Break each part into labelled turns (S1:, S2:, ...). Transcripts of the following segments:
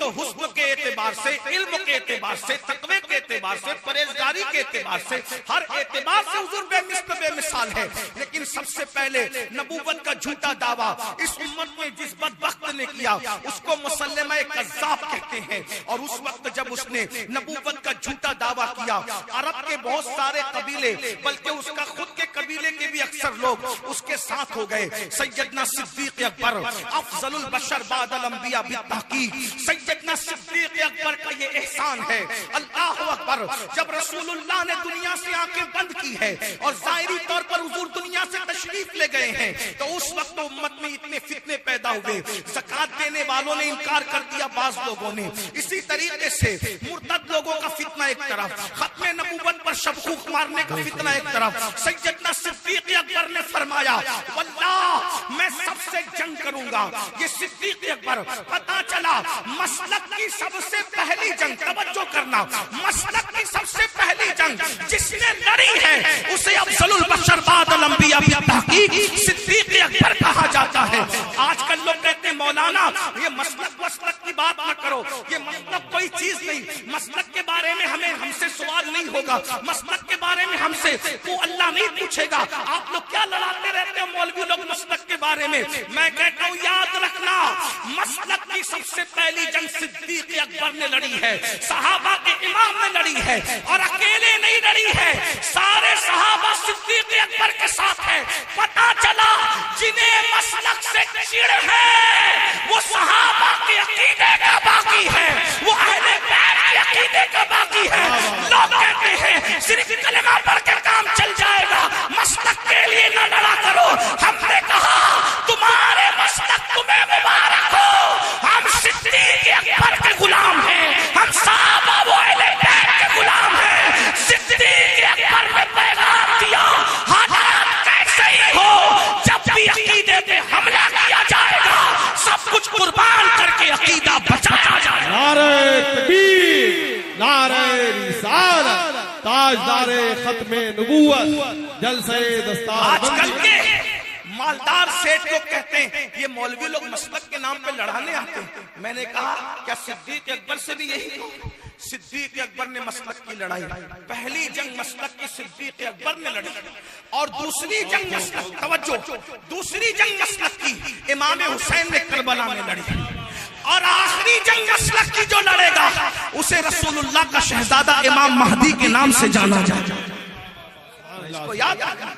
S1: تو حسن کے اعتبار سے، علم کے اعتبار سے، تقوی کے اعتبار سے، پرہیزگاری کے اعتبار سے، ہر اعتبار سے حضور بے مثل بے مثال ہے. لیکن سب سے پہلے نبوت کا جھوٹا دعویٰ اس امت میں جس بدبخت نے کیا اس کو مسلمہ کذاب کہتے ہیں. اور اس وقت جب اس نے نبوت کا جھوٹا دعویٰ کیا، عرب کے بہت سارے قبیلے بلکہ اس کا خود کے قبیلے کے بھی اکثر لوگ اس کے ساتھ ہو گئے. سیدنا صدیق اکبر افضل البشر بعد الانبیاء بالتحقیق، سیدنا صدیق اکبر کا یہ احسان ہے. اللہ اکبر. جب رسول اللہ نے دنیا سے آنکھیں بند کی ہے اور ظاہری طور پر حضور دنیا سے تشریف لے گئے ہیں، تو اس وقت امت میں اتنے فتنے پیدا ہوئے. زکات دینے والوں نے انکار کر دیا بعض لوگوں نے، اسی طریقے سے مرتد لوگوں کا فتنہ ایک طرف، ختم نبوت پر شبخوخ مارنے کا فتنہ ایک طرف. سیدنا صدیق اکبر نے فرمایا واللہ میں سب سے جنگ کروں گا. یہ صدیق اکبر پتا چلا مسلک کی سب سے پہلی جنگ، توجہ کرنا، مسلک کی سب سے پہلی جنگ جس نے لڑی ہے اسے افضل البشر بعد الانبیاء بالتحقیق صدیق اکبر کہا جاتا ہے. آج کل لوگ کہتے ہیں مولانا یہ مسلک وسلک کی بات نہ کرو، یہ مسلک کوئی چیز نہیں، مسلک کے بارے میں ہم سے سوال نہیں ہوگا، مسلک کے بارے میں ہم سے وہ اللہ نہیں پوچھے گا. آپ لوگ کیا لڑاتے رہتے ہیں مولوی لوگ مسلک کے بارے میں؟ میں کہتا ہوں یاد رکھنا مسلک کی سب سے پہلی جنگ صدیق اکبر نے لڑی ہے، صحابہ کے امام نے لڑی ہے، اور اکیلے نہیں لڑی ہے، سارے صحابہ صدیق اکبر کے ساتھ ہیں. پتا چلا جنہیں مسلک سے چڑ ہے وہ صحابہ کے عقیدے کا باقی ہے، وہ اہل بیت کے عقیدے کا باقی ہے. لوگ کہتے ہیں صرف کلمہ پڑھ کے کام چل جائے گا، مسلک کے لیے نہ لڑا کرو. ہم نے کہا تمہارے مسلک تمہیں مبارک ہو، ہم صدیق اکبر کے غلام ہیں، ہم صحابہ و اہل بیت کے غلام ہیں. صدیق اکبر نے پیغام دیا حالات کیسے ہی ہو، جب بھی عقیدے پہ حملہ کیا جائے گا سب کچھ قربان کر کے عقیدہ بچایا جائے گا.
S2: نعرہ تکبیر، نعرہ رسالت، تاجدار ختم نبوت، جلسہ دستار.
S1: آج کل کے مالدار سیٹ لوگ کہتے ہیں یہ مولوی لوگ مسلک کے نام پہ لڑانے آتے ہیں. میں نے کہا کیا صدیق اکبر سے بھی یہی کہا؟ صدیق اکبر نے مسلک کی لڑائی، پہلی جنگ مسلک کی صدیق اکبر نے لڑی، اور دوسری جنگ مسلک، توجہ، دوسری جنگ مسلک کی امام حسین نے کربلا میں لڑی، اور آخری جنگ مسلک کی جو لڑے گا اسے رسول اللہ کا شہزادہ امام مہدی کے نام سے جانا جائے گا. اس کو یاد رکھنا.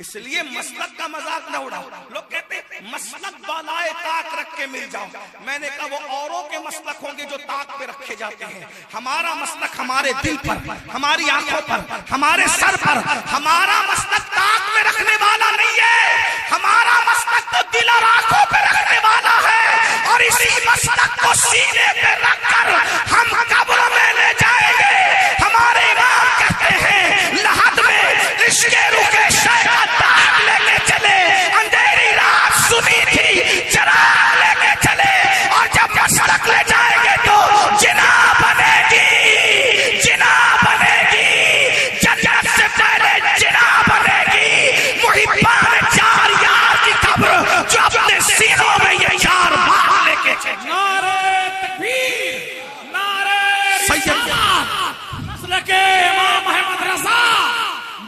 S1: اس لیے مسلک کا مذاق نہ اڑاؤ. لوگ کہتے ہیں مسلک بالائے طاق رکھ کے مل جاؤ. میں نے کہا وہ اوروں کے مسلک ہوں گے جو طاق پہ رکھے جاتے ہیں، ہمارا مسلک ہمارے دل پر، ہماری آنکھوں پر، ہمارے سر پر. ہمارا مسلک طاق پہ رکھنے والا نہیں ہے، ہمارا مسلک تو دل اور آنکھوں پہ رکھنے والا ہے. اور اسی مسلک کو سینے پہ رکھ کر ہم قبر میں لے جائیں گے. ہمارے امام کہتے ہیں لحد میں عشق رکے شیخ داغ لے کے چلے، اندھیری رات سنی تھی چراغ لے کے چلے، اور جب مسلک لے جائیں گے تو جنا بنے گی، جنا بنے گی، جنت سے پہلے جنا بنے گی. محبان چار یار کی قبر جو اپنے سینوں میں یہ چار باہر لے کے چلے.
S2: نعرہ تکبیر، نعرہ رسالت، مسلک امام احمد رضا،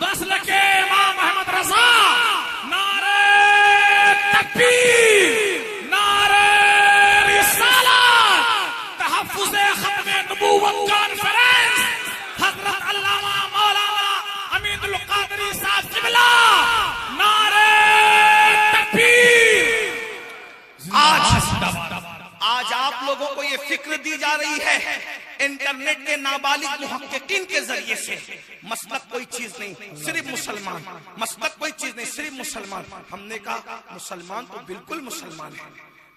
S2: مسلک امام احمد رضا. نعرہ تکبیر، نعرہ رسالت. تحفظ ختم نبوت کانفرنس حضرت علامہ مولانا امین القادری صاحب قبلہ. نعرہ تکبیر.
S1: آج آپ لوگوں کو یہ فکر دی جا رہی ہے انٹرنیٹ کے نابالغ محققین کے ذریعے سے مسلک کوئی چیز نہیں، صرف مسلمان. مسلک کوئی چیز نہیں، صرف مسلمان. ہم نے کہا مسلمان تو بالکل مسلمان ہے،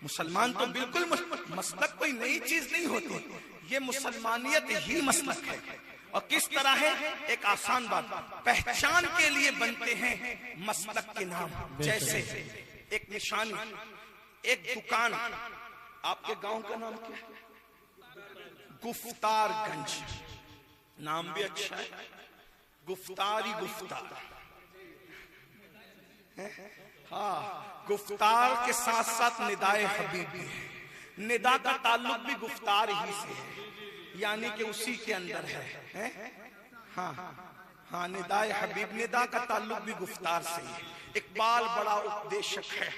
S1: مسلمان تو بالکل مسلک کوئی نئی چیز نہیں ہوتی، یہ مسلمانیت ہی مسلک ہے. اور کس طرح ہے؟ ایک آسان بات، پہچان کے لیے بنتے ہیں مسلک کے نام. جیسے ایک نشانی، ایک دکان. آپ کے گاؤں کا نام کیا ہے؟ گفتار گنج. نام بھی اچھا ہے، گفتاری گفتار. ہاں، گفتار کے ساتھ ساتھ ندائے حبیب بھی ہے. ندا کا تعلق بھی گفتار ہی سے ہے، یعنی کہ اسی کے اندر ہے۔ ہاں ندائے حبیب، ندا کا تعلق بھی گفتار سے ہے۔ اقبال بڑا اپدیشک ہے،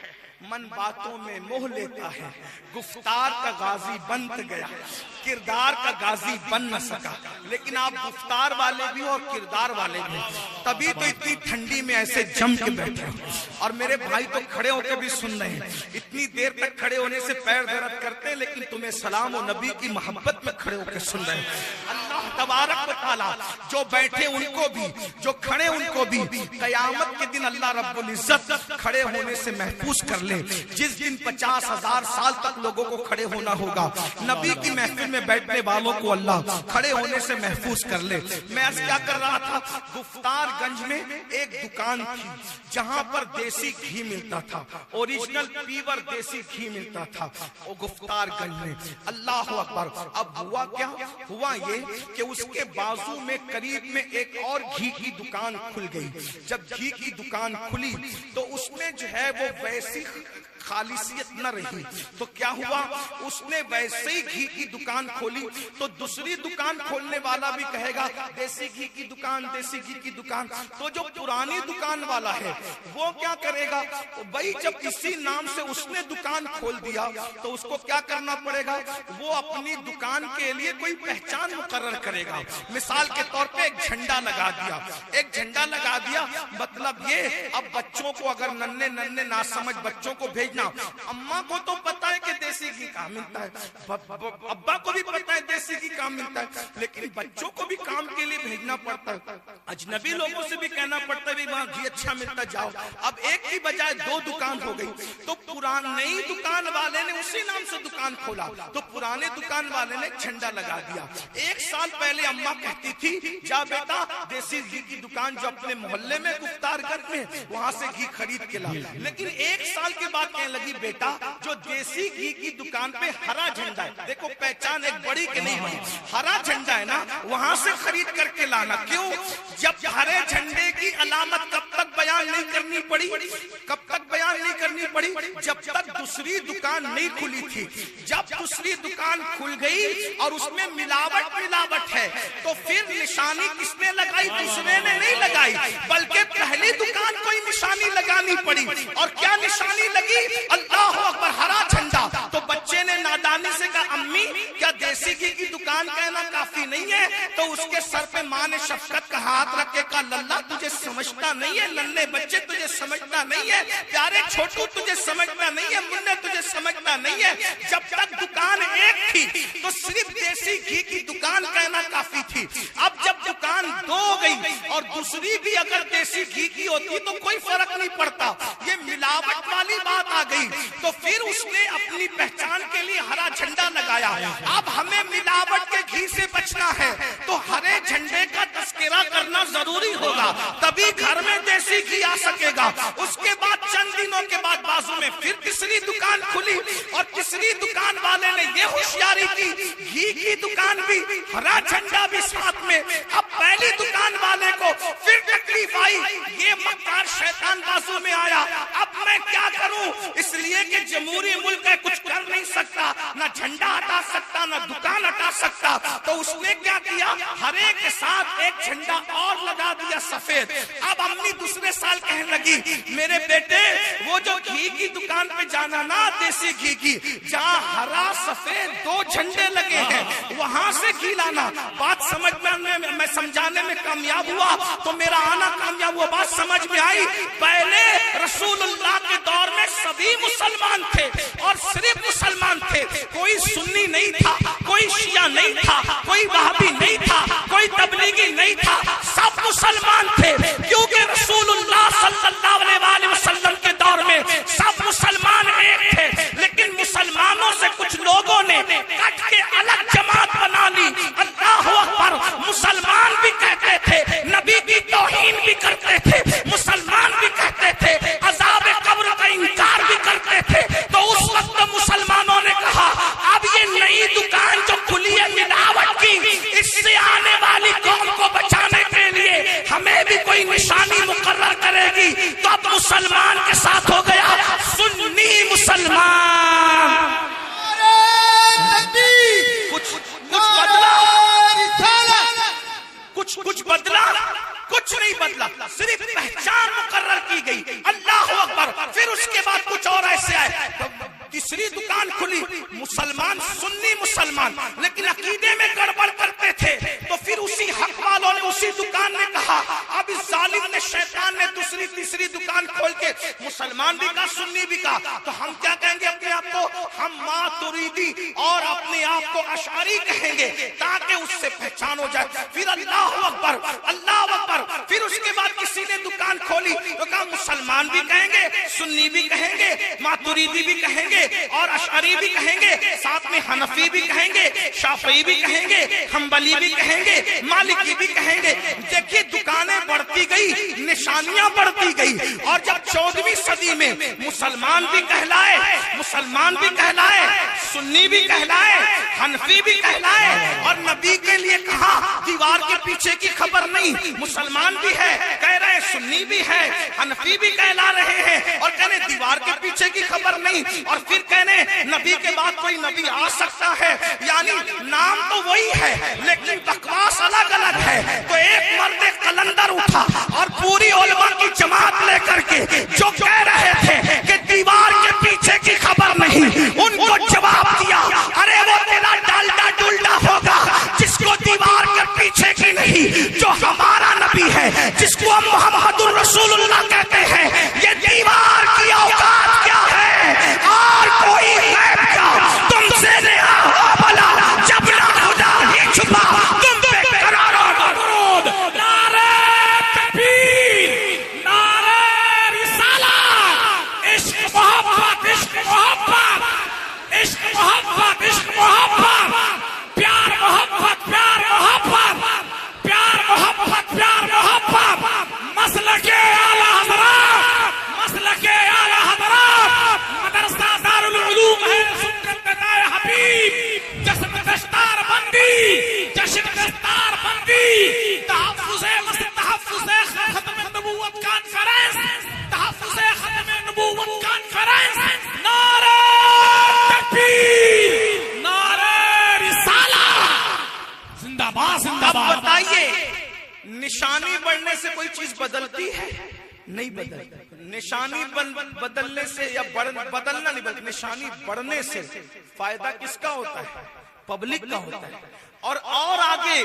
S1: من باتوں میں موہ لیتا ہے، گفتار کا غازی بنت گیا، کردار کا غازی بن نہ سکا۔ لیکن آپ گفتار والے بھی اور کردار والے بھی، تبھی تو اتنی ٹھنڈی میں ایسے جم کے بیٹھے ہو۔ اور میرے بھائی تو کھڑے ہو کے بھی سن رہے ہیں، اتنی دیر تک کھڑے ہونے سے پیر درد کرتے ہیں، لیکن تمہیں سلام و نبی کی محبت میں کھڑے ہو کے سن رہے ہیں۔ اللہ تبارک و تعالیٰ جو بیٹھے ان کو بھی، جو کھڑے ان کو بھی قیامت کے دن اللہ رب العزت کھڑے ہونے سے محفوظ کر لے۔ جس دن 50,000 سال تک لوگوں کو کھڑے ہونا ہوگا، نبی کی محفل میں بیٹھنے والوں کو اللہ کھڑے ہونے سے محفوظ کر لے۔ میں آج کیا کر رہا تھا، گفتار گنج میں ایک دکان تھی جہاں پر دیسی گھی ملتا تھا، اوریجنل پیور دیسی گھی ملتا تھا، وہ گفتار گنج میں۔ اللہ اکبر۔ اب ہوا کیا، ہوا یہ کہ اس کے بازو میں قریب میں ایک اور گھی کی دکان کھل گئی۔ جب گھی کی دکان کھلی تو اس میں جو ہے وہ ویسی خالصیت نہ رہی، تو کیا ہوا، اس نے ویسے ہی گھی کی دکان کھولی تو دوسری دکان کھولنے والا بھی کہے گا دیسی گھی کی دکان، دیسی گھی کی دکان۔ تو جو پرانی دکان والا ہے وہ کیا کرے گا، بھائی جب اسی نام سے اس نے دکان کھول دیا تو اس کو کیا کرنا پڑے گا، وہ اپنی دکان کے لیے کوئی پہچان مقرر کرے گا۔ مثال کے طور پہ ایک جھنڈا لگا دیا، ایک جھنڈا لگا دیا، مطلب یہ اب بچوں کو اگر ننھے ناسمجھ بچوں کو بھیجنا، اماں کو تو پتا ہے کہ دیسی گھی کہاں ملتا ہے، ابا کو بھی پتا ہے دیسی گھی کہاں ملتا ہے، لیکن بچوں کو بھی کام کے لیے بھیجنا پڑتا ہے، اجنبی لوگوں سے بھی کہنا پڑتا ہے وہاں گھی اچھا ملتا جاؤ۔ اب ایک کی بجائے دو دکان ہو گئی، تو نئی دکان والے نے اسی نام سے دکان کھولا، تو پرانے دکان والے نے جھنڈا لگا دیا۔ ایک سال پہلے اماں کہتی تھی جا بیٹا دیسی گھی کی دکان جو اپنے محلے میں گفتار گنج میں وہاں سے گھی خرید کے لا، لیکن ایک سال کے بعد کہنے لگی بیٹا جو دیسی گھی کی دکان پہ ہرا جھنڈا ہے، دیکھو پہچان ایک بڑی کہ نہیں بڑی، ہرا جھنڈا ہے نا، وہاں سے خرید کر کے لانا۔ کیوں؟ جب ہرے جھنڈے کی علامت کب تک بیان نہیں کرنی پڑی، کب تک بیان نہیں کرنی پڑی، جب تک دوسری دکان نہیں کھلی تھی۔ جب دوسری دکان کھل گئی اور اس میں ملاوٹ ہے تو پھر نشانی کس نے لگائی، دوسرے نے نہیں لگائی، بلکہ پہلی دکان کو ہی نشانی لگانی پڑی۔ اور کیا نشانی لگی، اللہ اکبر، ہرا جھنڈا۔ تو بچے نے نادانی سے کہا امی کیا دیسی گھی کی دکان کہنا کافی نہیں ہے؟ تو اس کے سر پہ ماں نے شفقت کا ہاتھ رکھ کے کہا للہ تجھے سمجھتا نہیں ہے، ننھے بچے تجھے سمجھتا نہیں ہے، پیارے چھوٹو تجھے سمجھتا نہیں ہے، مننے تجھے سمجھتا نہیں ہے۔ جب تک دکان ایک تھی تو صرف دیسی گھی کی دکان کہنا کافی تھی، اب جب دکان دو ہو گئی اور دوسری بھی اگر دیسی گھی کی ہوتی تو کوئی فرق نہیں پڑتا، یہ ملاوٹ والی بات آ گئی تو پھر اس نے اپنی پہچان کے لیے ہرا جھنڈا لگایا۔ اب ہمیں ملاوٹ کے گھی سے بچنا ہے تو ہرے جھنڈے کا تذکرہ کرنا ضروری ہوگا، تبھی گھر میں دیسی گھی آ سکے گا۔ اس کے بعد چند دنوں کے بعد بازو میں پھر تیسری دکان کھلی اور تیسری دکان والے نے یہ ہوشیاری کی گھی کی دکان بھی ہرا جھنڈا بھی ساتھ میں۔ اب پہلی دکان والے کو پھر تکلیف آئی، یہ مکار شیطان بازو میں آیا، اب میں کیا کروں، اس لیے کہ جمہوری ملک ہے کچھ کر نہیں سکتا، نہ جھنڈا ہٹا سکتا نہ دکان ہٹا سکتا۔ تو اس نے کیا کیا، ہر ایک کے ساتھ ایک جھنڈا اور لگا دیا سفید۔ اب امی دوسرے سال کہنے لگی میرے بیٹے وہ جو گھی کی دکان پہ جانا نا دیسی گھی کی، جہاں ہرا سفید دو جھنڈے لگے ہیں وہاں سے گھی لانا۔ بات سمجھ میں سمجھانے میں کامیاب ہوا تو میرا آنا کامیاب ہوا، بات سمجھ میں آئی۔ پہلے رسول اللہ کے دور میں سبھی مسلمان تھے اور صرف مسلمان تھے، کوئی سنی نہیں تھا، کوئی شیعہ نہیں تھا، کوئی وہابی نہیں تھا، کوئی تبلیغی نہیں تھا، سب مسلمان تھے، کیونکہ رسول اللہ صلی اللہ علیہ وسلم کے دور میں سب مسلمان ایک تھے، لیکن مسلمانوں سے کچھ لوگوں نے کٹ کے الگ جماعت بنا لی۔ اللہ اکبر، مسلمان بھی کہتے تھے نبی کی توہین بھی کرتے تھے، مسلمان بھی کہتے تھے عذاب قبر کا انکار بھی کرتے تھے۔ تو اس وقت مسلمانوں نے کہا اب یہ نئی دکان جو کھلی ہے ملاوٹ کی، اس سے آنے والی قوم کو بچانے کے لیے ہمیں بھی کوئی نشانی مقرر کرے گی۔ تو اب مسلمان کے ساتھ ہو گیا سنی مسلمان۔ کے مسلمان بھی کہا سنی بھی کہا، تو ہم کیا کہیں گے اپنے آپ کو؟ ہم ماتریدی اور اپنے آپ کو اشعری کہیں گے تاکہ اس سے پہچان ہو جائے۔ پھر اللہ اکبر اللہ اکبر، پھر اس کے بعد کسی نے دکان کھولی تو کہا مسلمان بھی کہیں گے، سنی بھی کہیں گے، ماتریدی بھی کہیں گے اور اشعری بھی کہیں گے، ساتھ میں حنفی بھی کہیں گے، شافعی بھی کہیں گے، حنبلی بھی کہیں گے، مالکی بھی کہیں گے۔ دیکھیے دکانیں بڑھتی گئی، نشانیاں بڑھتی گئی، اور جب 14ویں صدی میں مسلمان بھی کہلائے، مسلمان بھی کہلائے، سنی بھی کہلائے، حنفی بھی کہلائے، اور نبی کے لیے کہا دیوار کے پیچھے کی خبر نہیں، مسلمان بھی ہے کہہ رہے، سنی بھی ہے، حنفی بھی کہلا رہے ہیں اور کہنے دیوار کے پیچھے کی خبر نہیں، اور پھر کہنے نبی کے بعد کوئی نبی آ سکتا ہے، یعنی نام تو وہی ہے لیکن بکواس الگ الگ ہے۔ تو ایک مرد قلندر اٹھا اور پوری علماء کی جماعت لے کر کے جو کہہ رہے تھے کہ دیوار کے پیچھے کی خبر نہیں، ان کو جواب دیا، ارے وہ تیرا ڈالڈا ڈلڈا ہوگا جس کو دیوار کے پیچھے کی نہیں، جو ہمارا نبی ہے جس کو ہم محمد الرسول اللہ کہتے ہیں، یہ دیوار کی اوقات کیا ہے اور کوئی غیب کا تم سے نیا ہو بلا، جب نہ خدا ہی چھپا تم بے قرار ہو درود۔
S2: نعرہ تکبیر، نعرہ رسالت، عشق محبت، عشق محبت، عشق محبت، عشق محبت، پیار محبت، پیار محبت، پیار محبت، پیار محبت، مسلک اعلی حضرات، مسلک اعلی حضرات، مدرسہ دارالعلوم ہے سنت ندائے حبیب، جشن دستار بندی، جشن دستار بندی، تحفظ ختم نبوت کانفرنس، تحفظ ختم نبوت کانفرنس، نعرہ تکبیر، نعرہ رسالت، زندہ باد زندہ
S1: اب
S2: باد۔
S1: بتائیے نشانی بڑھنے سے کوئی چیز بدلتی ہے؟ نہیں بدلتی۔ نشانی بدلنے سے یا بدلنا نہیں بلکہ نشانی بڑھنے سے فائدہ کس کا ہوتا ہے؟ پبلک کا ہوتا ہے، اور آگے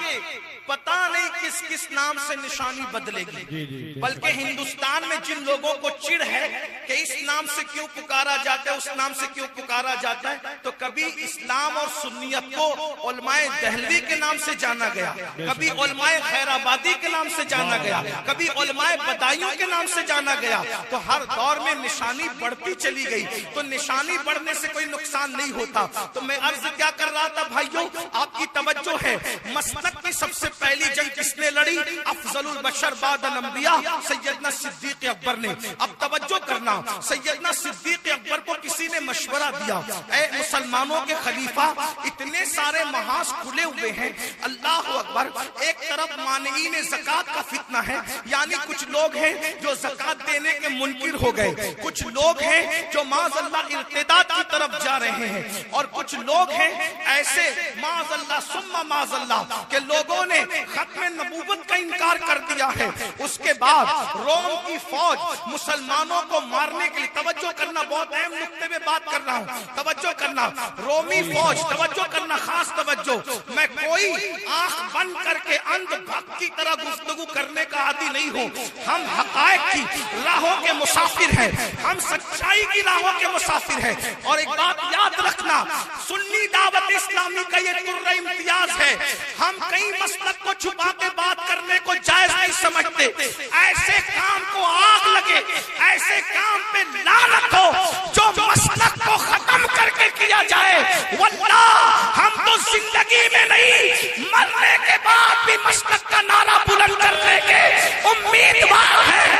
S1: پتہ نہیں کس کس نام سے نشانی بدلے گی، بلکہ ہندوستان میں جن لوگوں کو چڑ ہے کہ اس نام سے کیوں پکارا جاتا ہے، اس نام سے کیوں پکارا جاتا ہے، تو کبھی اسلام اور سنیت کو علماء دہلوی کے نام سے جانا گیا، کبھی علماء خیر آبادی کے نام سے جانا گیا، کبھی علماء بدایوں کے نام سے جانا گیا، تو ہر دور میں نشانی بڑھتی چلی گئی۔ تو نشانی بڑھنے سے کوئی نقصان نہیں ہوتا۔ تو میں عرض کیا کر رہا تھا بھائیوں، آپ کی توجہ ہے، مسلک کی سب سے پہلی جنگ کس نے لڑی؟ افضل البشر بعد الانبیاء سیدنا صدیق اکبر نے۔ اب توجہ کرنا، سیدنا صدیق اکبر کو کسی نے مشورہ دیا، اے مسلمانوں کے خلیفہ، اتنے سارے محاذ کھلے ہوئے ہیں، اللہ اکبر، ایک طرف مانعین زکات کا فتنہ ہے، یعنی کچھ لوگ ہیں جو زکات دینے کے منکر ہو گئے، کچھ لوگ ہیں جو معاذ اللہ ارتداد کی طرف جا رہے ہیں، اور کچھ لوگ ہیں ایسے معاذ اللہ ثم معاذ اللہ کہ لوگوں نے ختم نبوت کا انکار کر دیا ہے۔ اس کے بعد روم کی فوج مسلمانوں کو مارنے کے لیے، توجہ کرنا، بہت اہم نقطے میں بات کر رہا ہوں، توجہ کرنا، رومی فوج، توجہ کرنا، خاص توجہ، میں کوئی آنکھ بند کر کے اندھ بھکت کی طرح گفتگو کرنے کا عادی نہیں ہوں، ہم حقائق کی راہوں کے مسافر ہیں، ہم سچائی کی راہوں کے مسافر ہیں۔ اور ایک بات یاد رکھنا، سنی دعوت اسلامی کا یہ ترہ امتیاز ہے، ہم کئی مسلک کو چھپا کے بات کرنے کو جائز نہیں سمجھتے، ایسے کام کو آگ لگے، ایسے کام پہ لعنت ہو جو مسلک کو ختم کر کے کیا جائے، واللہ ہم تو زندگی میں نہیں مرنے کے بعد بھی مسلک کا نعرہ بلند کرنے کے امیدوار ہیں۔